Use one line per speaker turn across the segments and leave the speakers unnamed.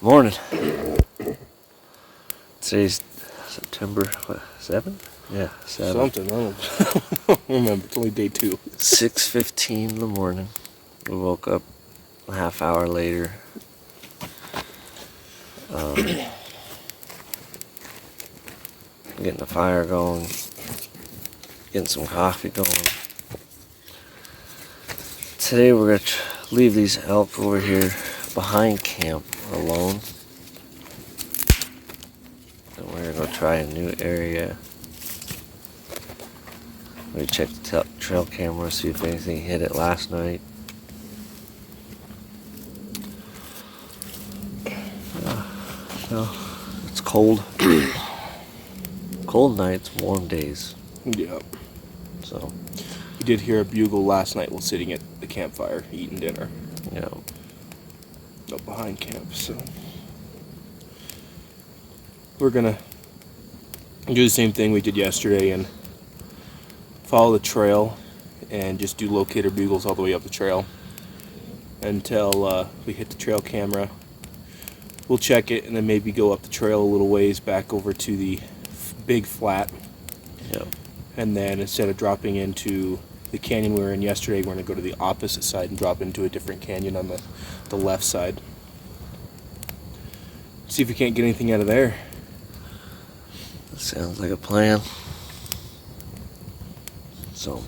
Morning. Today's September 7th? Yeah, 7.
Something, I don't remember. It's only day 2.
6:15 in the morning. We woke up a half hour later. Getting the fire going. Getting some coffee going. Today we're going to leave these elk over here behind camp alone. And we're going to go try a new area. We checked the trail camera, see if anything hit it last night. No, it's cold. Cold nights, warm days.
Yeah.
So
We did hear a bugle last night while sitting at the campfire eating dinner.
yeah.
Up behind camp, so we're gonna do the same thing we did yesterday and follow the trail and just do locator bugles all the way up the trail until we hit the trail camera. We'll check it and then maybe go up the trail a little ways back over to the big flat.
Yeah.
And then instead of dropping into the canyon we were in yesterday, we're going to go to the opposite side and drop into a different canyon on the left side. See if we can't get anything out of there.
Sounds like a plan. So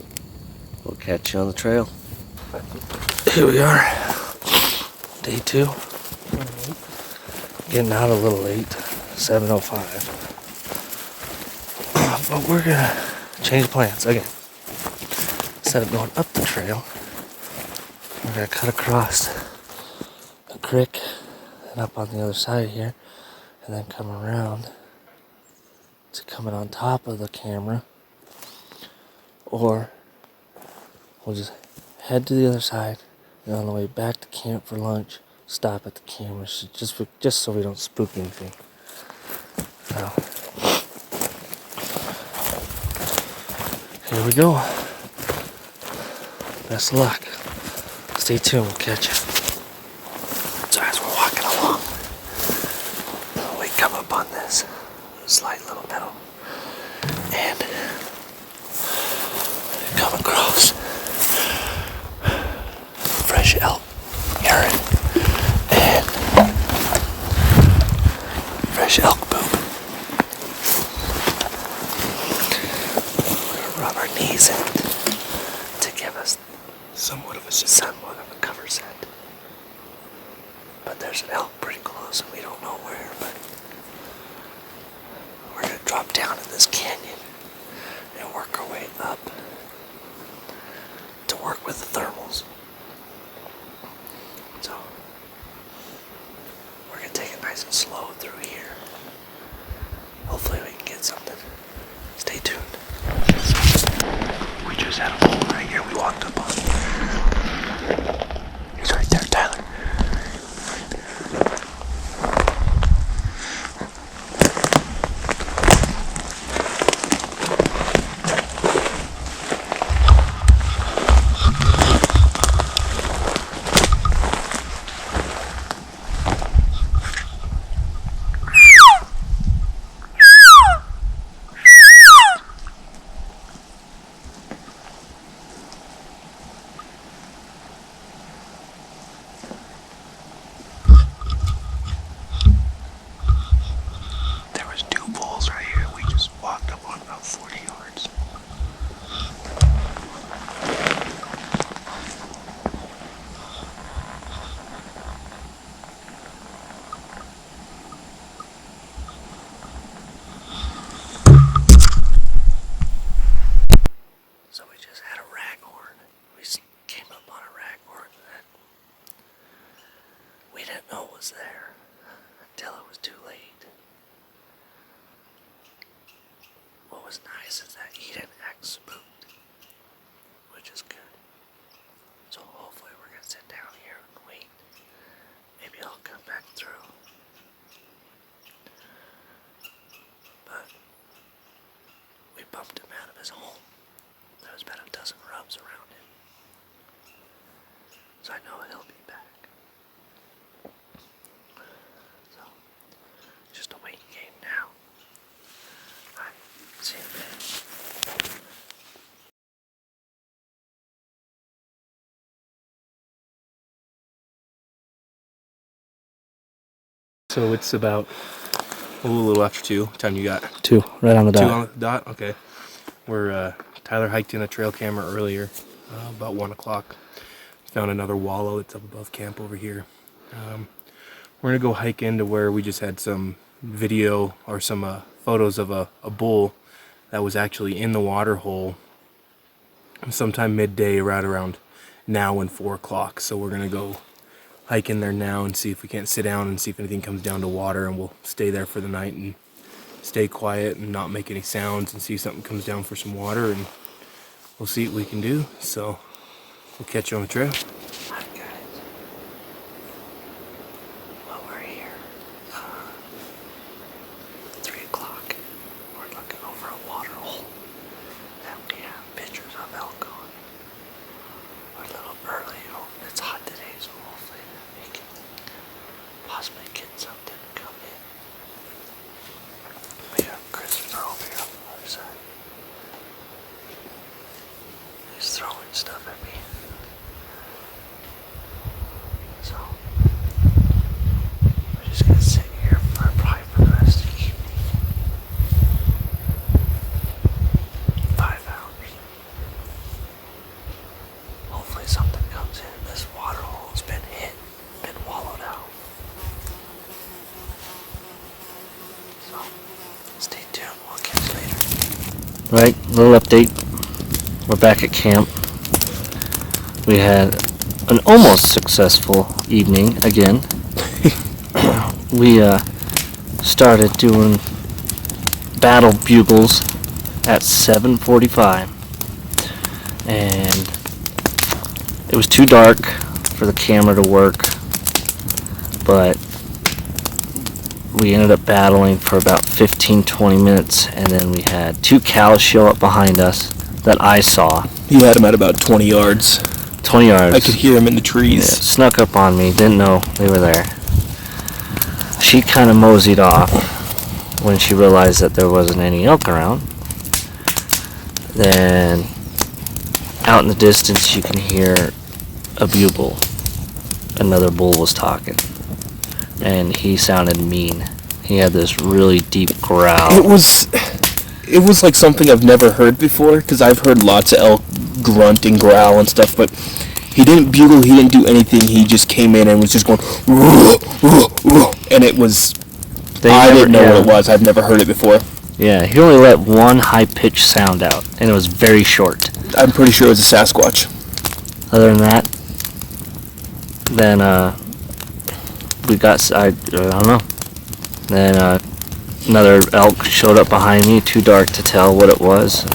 we'll catch you on the trail. Here we are. Day 2. Getting out a little late. 7:05. But we're gonna change plans again. Instead of going up the trail, we're gonna cut across the creek and up on the other side here, and then come around to coming on top of the camera, or we'll just head to the other side and on the way back to camp for lunch, stop at the camera just so we don't spook anything. So here we go. Best of luck. Stay tuned, we'll catch you. So as we're walking along, we come up on this slight little meadow and come across fresh elk, urine, and fresh elk poop. We're gonna rub our knees in to give us somewhat of a cover set. But there's an elk pretty close and we don't know where, but we're gonna drop down in this canyon and work our way up to work with the thermals. So we're gonna take it nice and slow through here. Hopefully we can get something. Stay tuned. We just had a hole right here we walked up on. He's right there, Tyler.
So it's about a little after 2. What time you got?
2, right on the
2
dot.
on the dot? Okay. Tyler hiked in a trail camera earlier, about 1 o'clock. Found another wallow. It's up above camp over here. We're going to go hike into where we just had some video or some photos of a bull that was actually in the water hole sometime midday, right around now and 4 o'clock. So we're going to go hike in there now and see if we can't sit down and see if anything comes down to water, and we'll stay there for the night and stay quiet and not make any sounds and see if something comes down for some water, and we'll see what we can do. So we'll catch you on the trail.
Hi guys. Well, we're here. 3 o'clock. We're looking over a water hole that we have pictures of elk on. We're a little early. It's hot today, so hopefully we can possibly get something to come in. We have Christopher over here on the other side. He's throwing stuff at me. So, we're just gonna sit here probably for the rest of the evening. 5 hours. Hopefully something comes in. This water hole's been wallowed out. So, stay tuned. We'll catch you later. Right, little update. We're back at camp. We had an almost successful evening again. We started doing battle bugles at 7:45, and it was too dark for the camera to work, but we ended up battling for about 15-20 minutes, and then we had 2 cows show up behind us that I saw.
You had them at about 20 yards.
20 yards.
I could hear them in the trees.
Yeah, snuck up on me, didn't know they were there. She kind of moseyed off when she realized that there wasn't any elk around. Then, out in the distance, you can hear a bugle. Another bull was talking, and he sounded mean. He had this really deep growl.
It was like something I've never heard before, because I've heard lots of elk grunt and growl and stuff, but he didn't bugle, he didn't do anything. He just came in and was just going, and it was, I didn't know what it was. I've never heard it before.
Yeah, he only let one high-pitched sound out, and it was very short.
I'm pretty sure it was a Sasquatch.
Other than that, then we got, I don't know. Then another elk showed up behind me, too dark to tell what it was.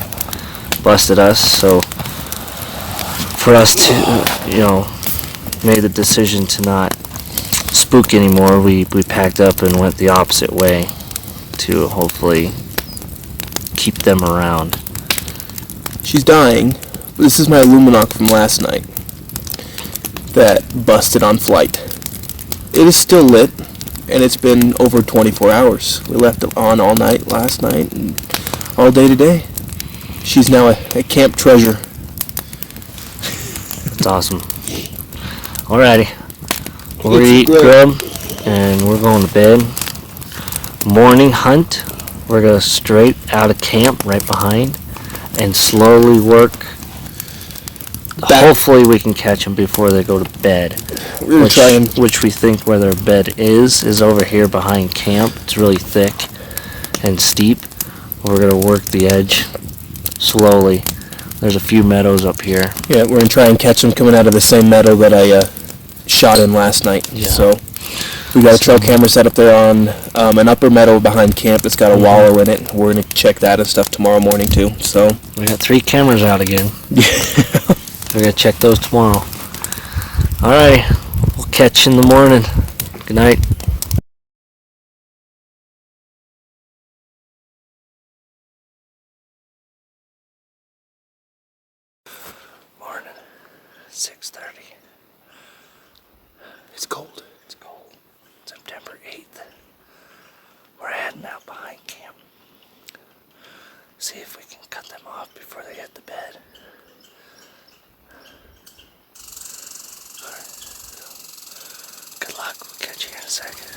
Busted us, so for us to, made the decision to not spook anymore. We packed up and went the opposite way to hopefully keep them around.
She's dying. This is my Illuminoc from last night that busted on flight. It is still lit, and it's been over 24 hours. We left it on all night last night and all day today. She's now a camp treasure.
It's awesome. Alrighty. We're gonna eat grub, and we're going to bed. Morning hunt. We're going to straight out of camp right behind and slowly work. Back. Hopefully we can catch them before they go to bed.
We're going to try and...
Which we think where their bed is over here behind camp. It's really thick and steep. We're going to work the edge slowly. There's a few meadows up here.
Yeah, we're going to try and catch them coming out of the same meadow that I shot in last night. Yeah. So we got a trail camera set up there on an upper meadow behind camp. It's got a wallow in it. We're going to check that and stuff tomorrow morning too. So
we got 3 cameras out again. We're going to check those tomorrow. Alright, we'll catch you in the morning. Good night. Morning, 6:30.
It's cold.
It's cold. September 8th. We're heading out behind camp. See if we can cut them off before they get to bed. Alright. Good luck. We'll catch you in a second.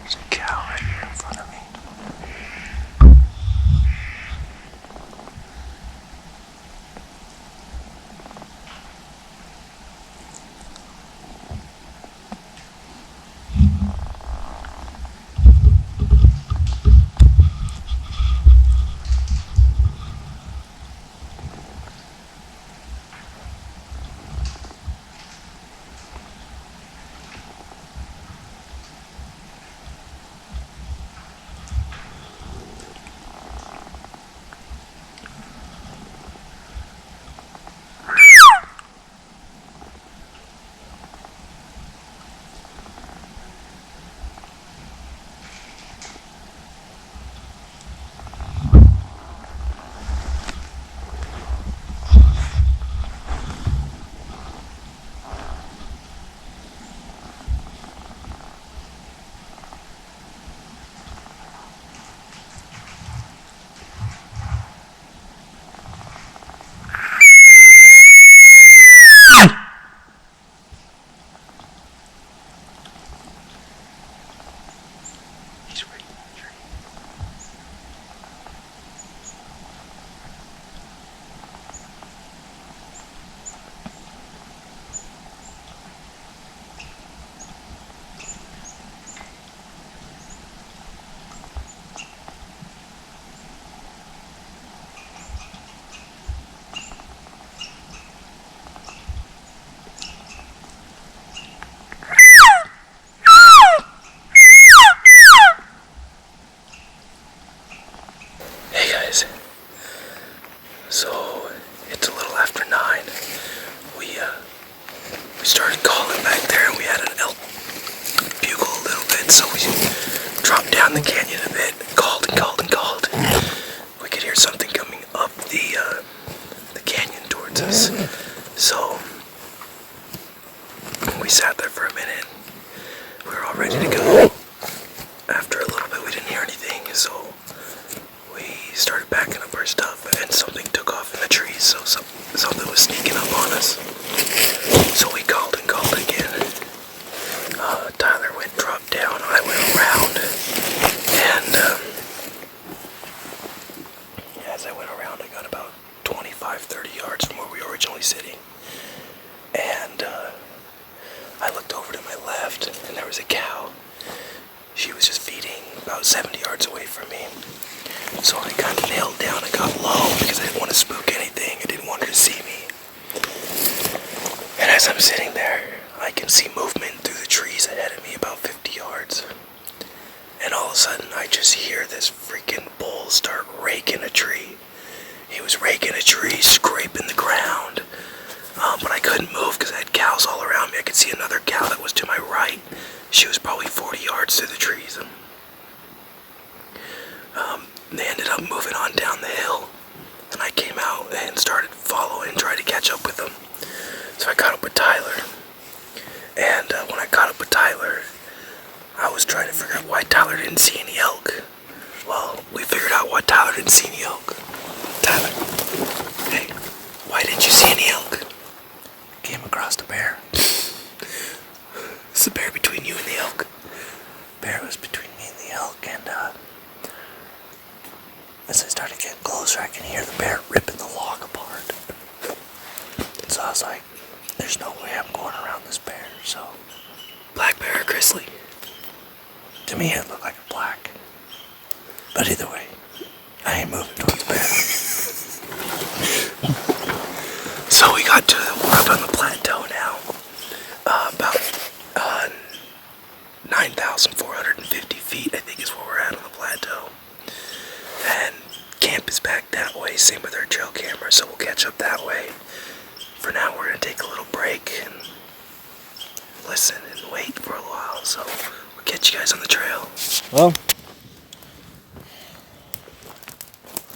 There's a cow right here in front of me. He's right in the tree. Hey guys, so it's a little after 9. We started calling back there and we had an elk bugle a little bit, so we dropped down the canyon a bit, called and called and called. We could hear something coming up the canyon towards us, so we sat there for a minute. We were all ready to go. After a little bit we didn't hear anything, so we started packing up our stuff and something took off in the trees, so something was sneaking up on us. So we called and called again. Tyler dropped down, I went around, and as I went around I got about 25-30 yards from where we were originally sitting, and I looked over to my left and there was a cow. She was just feeding about 70 yards away from me. So I got nailed down and got low because I didn't want to spook anything. I didn't want her to see me. And as I'm sitting there, I can see movement through the trees ahead of me about 50 yards. And all of a sudden, I just hear this freaking bull start raking a tree. He was raking a tree, scraping the ground. But I couldn't move because I had cows all around me. I could see another cow that was to my right. She was probably 40 yards through the trees. They ended up moving on down the hill, and I came out and started following, tried to catch up with them. So I caught up with Tyler, and when I caught up with Tyler, I was trying to figure out why Tyler didn't see any elk. Well, we figured out what
To me, it looked like a black. But either way, I ain't moving towards the bear. So we're up on the plateau now. About 9,450 feet, I think, is where we're at on the plateau. And camp is back that way, same with our trail camera, so we'll catch up that way. For now, we're going to take a little break and listen and wait for a while, so we'll catch you guys on the trail. Well,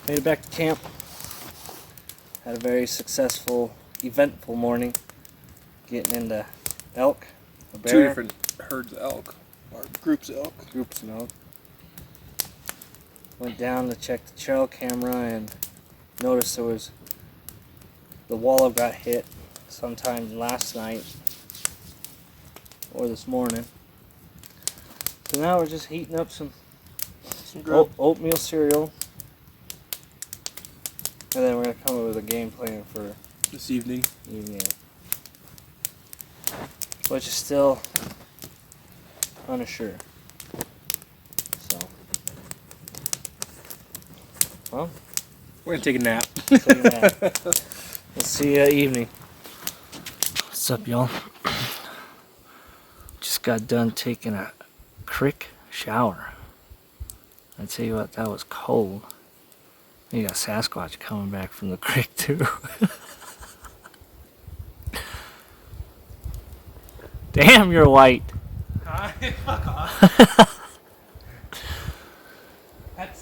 made it back to camp. Had a very successful, eventful morning. Getting into elk, a bear.
2 different herds of elk, or groups of elk.
Groups of elk. Went down to check the trail camera and noticed the wallow got hit sometime last night or this morning. So now we're just heating up some oatmeal cereal. And then we're going to come up with a game plan for
this evening.
Which is still unsure. So, well,
we're going to take a nap.
We'll see you evening. What's up, y'all? Just got done taking a creek shower. I tell you what, that was cold. You got Sasquatch coming back from the creek too. Damn, you're white.
Fuck off. That's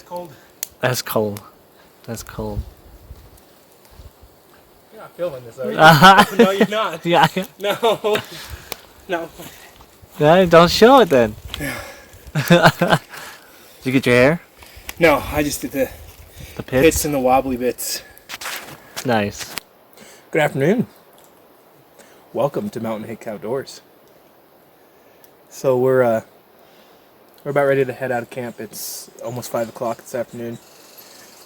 cold.
That's cold. That's cold.
You're not filming this, are you? No, you're not.
Yeah.
No. No.
Yeah, don't show it then. Did you get your hair?
No, I just did the pits and the wobbly bits.
Nice.
Good afternoon. Welcome to Mountain Hick Outdoors. So we're about ready to head out of camp. It's almost 5 o'clock this afternoon.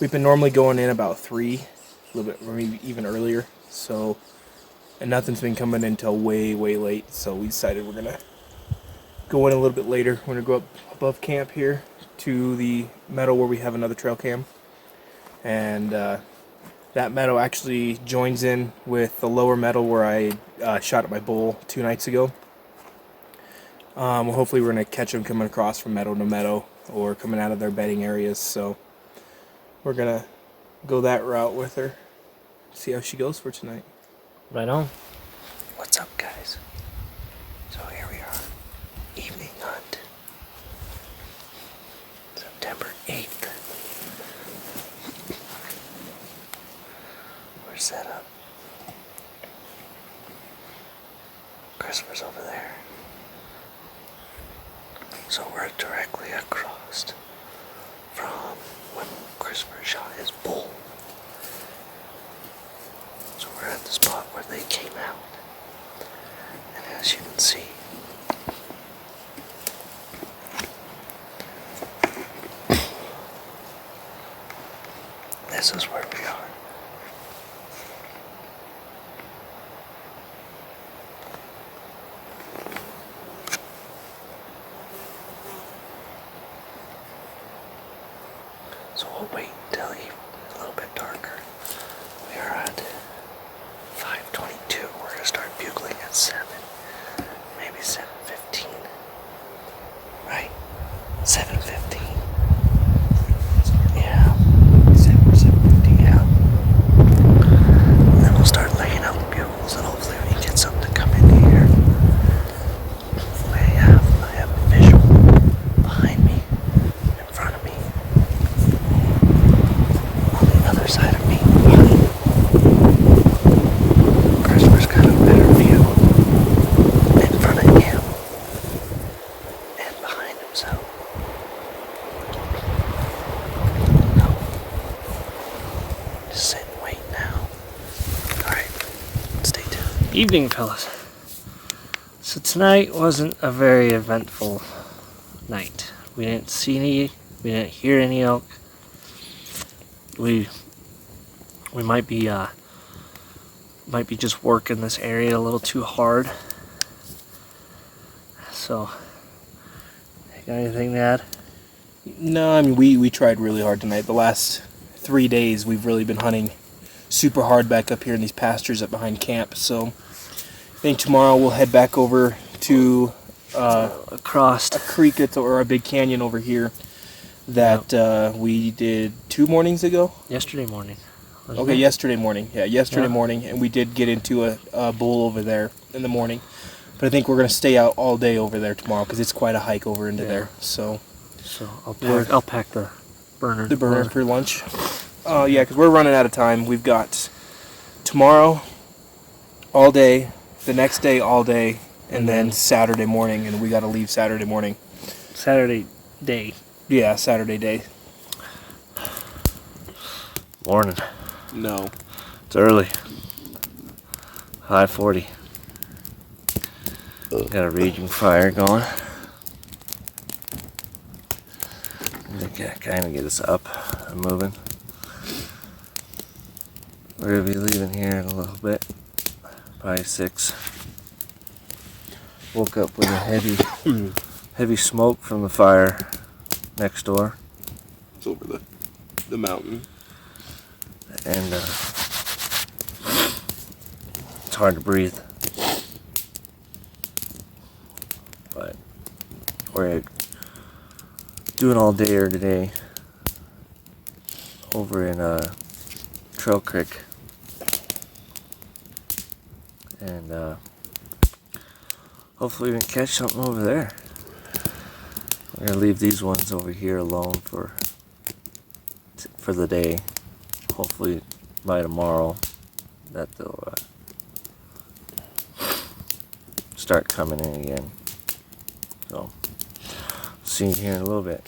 We've been normally going in about 3, a little bit, or maybe even earlier. So, and nothing's been coming until way, way late. So we decided we're gonna go in a little bit later. We're gonna go up above camp here to the meadow where we have another trail cam, and that meadow actually joins in with the lower meadow where I shot at my bull 2 nights ago. Well, hopefully we're going to catch them coming across from meadow to meadow or coming out of their bedding areas, so we're going to go that route with her, see how she goes for tonight.
Right on. What's up, guys? So here we are, evening hunt, September 8th. We're set up. Christopher's over there. So we're directly across from when Christopher shot his bull. So we're at the spot where they came out. And as you can see, this is where we are. So we'll wait until a little bit darker. We are at 5:22. We're gonna start bugling at 7, maybe 7:15. Right? 7:15. Yeah. 7:15. Yeah. And then we'll start laying out the bugles, and hopefully we can get something to come in here. I have a visual behind me, in front of me. Other side of me. Christopher's got a better view in front of him and behind himself. No. Just sit and wait now. Alright, stay tuned. Evening, fellas. So tonight wasn't a very eventful night. We didn't see any, we didn't hear any elk. We might be just working this area a little too hard. So Got anything to add?
No, I mean, we tried really hard tonight. The last 3 days we've really been hunting super hard back up here in these pastures up behind camp. So I think tomorrow we'll head back over to
Across
a creek or a big canyon over here that we did 2 mornings ago.
yesterday morning.
Okay, yesterday morning. Yeah, yesterday morning, and we did get into a bowl over there in the morning. But I think we're gonna stay out all day over there tomorrow because it's quite a hike over into there. So
I'll pack the burner.
the burner for lunch. Yeah, because we're running out of time. We've got tomorrow all day, the next day all day, and then Saturday morning, and we got to leave Saturday morning.
Saturday day.
Yeah, Saturday day.
Morning.
No.
It's early. High 40. Got a raging fire going. Kind of get us up and moving. We're gonna be leaving here in a little bit, probably 6. Woke up with a heavy smoke from the fire next door,
It's over the mountain.
and it's hard to breathe. But we're doing all dayer today over in Trail Creek, and hopefully we can catch something over there. We're gonna leave these ones over here alone for the day. Hopefully by tomorrow that they'll start coming in again. So see you here in a little bit.